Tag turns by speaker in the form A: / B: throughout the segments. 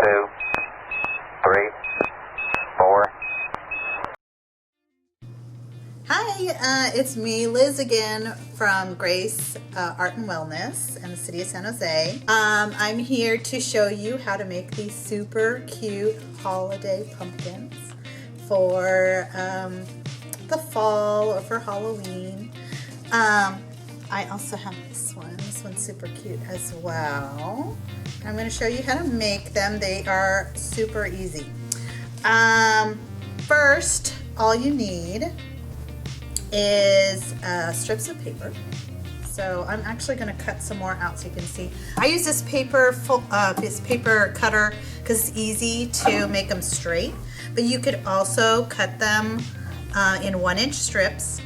A: 2, 3, 4.
B: Hi, it's me, Liz, again from Grace Art and Wellness in the city of San Jose. I'm here to show you how to make these super cute holiday pumpkins for the fall or for Halloween. I also have this one. This one's super cute as well. I'm going to show you how to make them. They are super easy. First, all you need is strips of paper. So I'm actually going to cut some more out so you can see. I use this paper cutter because it's easy to make them straight, but you could also cut them in 1-inch strips.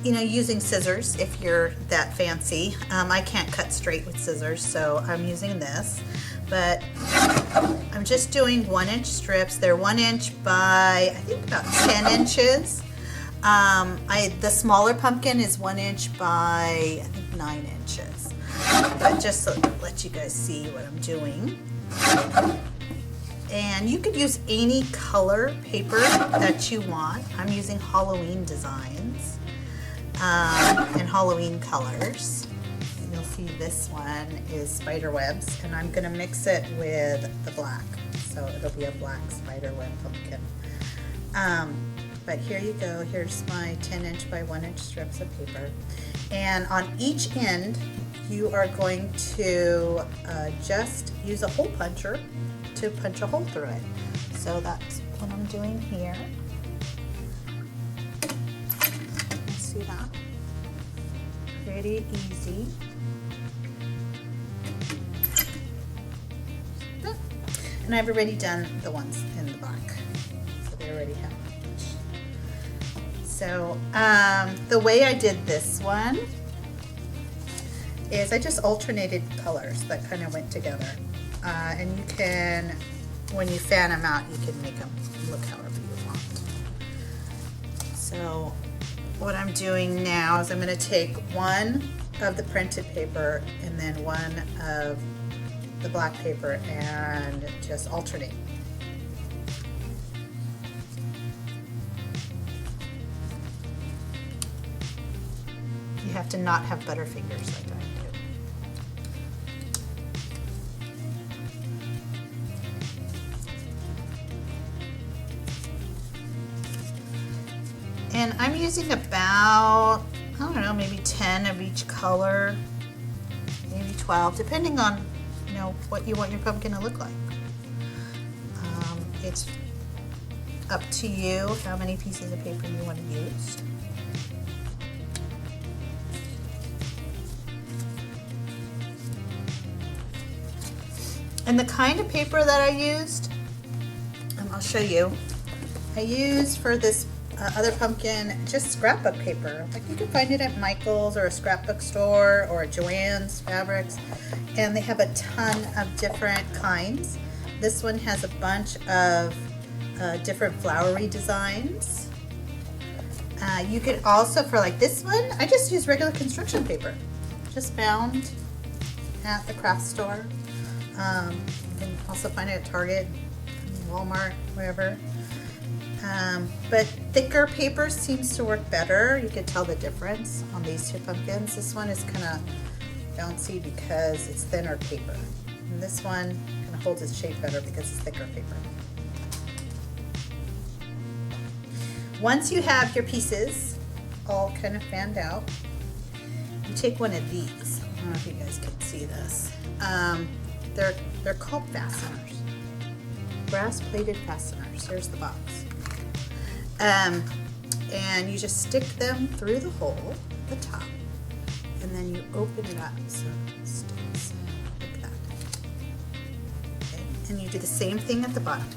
B: You know, using scissors if you're that fancy. I can't cut straight with scissors, so I'm using this. But I'm just doing 1-inch strips. They're 1 inch by, I think, about 10 inches. The smaller pumpkin is 1 inch by, I think, 9 inches. But just to let you guys see what I'm doing. And you could use any color paper that you want. I'm using Halloween designs and Halloween colors. You'll see this one is spider webs, and I'm gonna mix it with the black, so it'll be a black spider web pumpkin. But here you go. Here's my 10-inch by 1-inch strips of paper, and on each end you are going to just use a hole puncher to punch a hole through it. So that's what I'm doing here. See that? Pretty easy. And I've already done the ones in the back, so they already have it. So the way I did this one is I just alternated colors that kind of went together. And you can, when you fan them out, you can make them look however you want. So what I'm doing now is I'm going to take one of the printed paper and then one of the black paper and just alternate. You have to not have butterfingers like I do. And I'm using about, I don't know, maybe 10 of each color, maybe 12, depending on, you know, what you want your pumpkin to look like. It's up to you how many pieces of paper you want to use. And the kind of paper that I used, I'll show you. I used for this other pumpkin just scrapbook paper. Like, you can find it at Michael's or a scrapbook store or at Joann's Fabrics, and they have a ton of different kinds. This one has a bunch of different flowery designs. You could also, for like this one, I just use regular construction paper, just found at the craft store. You can also find it at Target, Walmart, wherever. But thicker paper seems to work better. You can tell the difference on these two pumpkins. This one is kind of bouncy because it's thinner paper. And this one kind of holds its shape better because it's thicker paper. Once you have your pieces all kind of fanned out, you take one of these. I don't know if you guys can see this. They're called fasteners. Brass plated fasteners. Here's the box. And you just stick them through the hole at the top, and then you open it up so it sticks like that. Okay. And you do the same thing at the bottom.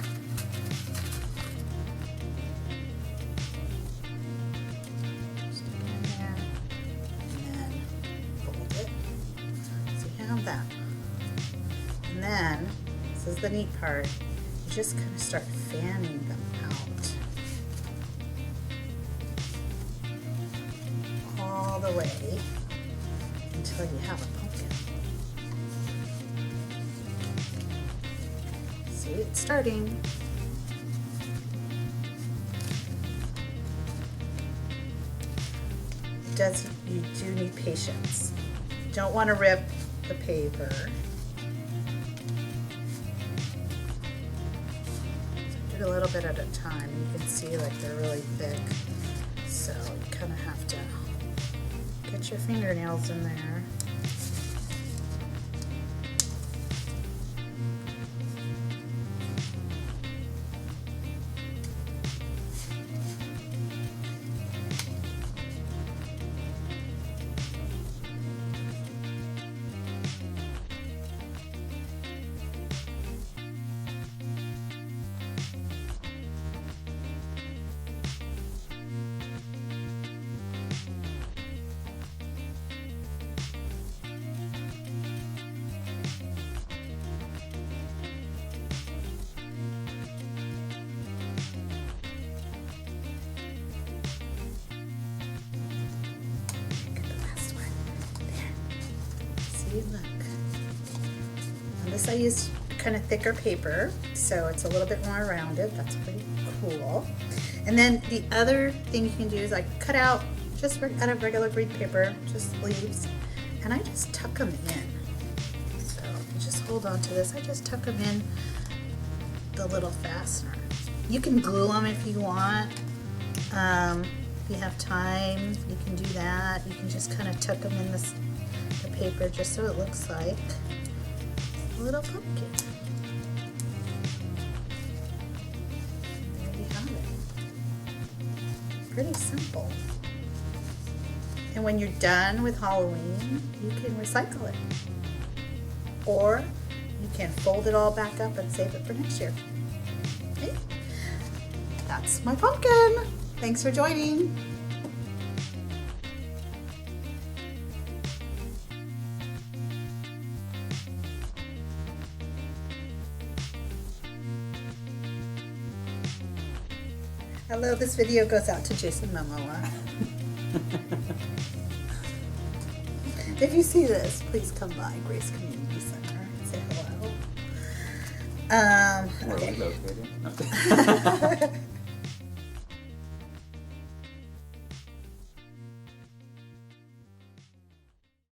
B: Stick it in there, and then fold it. So you have that. And then, this is the neat part, you just kind of start fanning them out. All the way until you have a pumpkin. it's starting. You do need patience. Don't want to rip the paper. So do a little bit at a time. You can see like they're really thick, so you kind of have to get your fingernails in there. Look. On this I used kind of thicker paper, so it's a little bit more rounded. That's pretty cool. And then the other thing you can do is like cut out just out of regular green paper, just leaves, and I just tuck them in. So you just hold on to this. I just tuck them in the little fastener. You can glue them if you want. If you have time, you can do that. You can just kind of tuck them in the paper just so it looks like a little pumpkin. There you have it. Pretty simple. And when you're done with Halloween, you can recycle it. Or you can fold it all back up and save it for next year. Okay? That's my pumpkin. Thanks for joining. Hello, this video goes out to Jason Momoa. If you see this, please come by Grace Community Center and say hello.
C: Where are we
B: Okay.
C: located?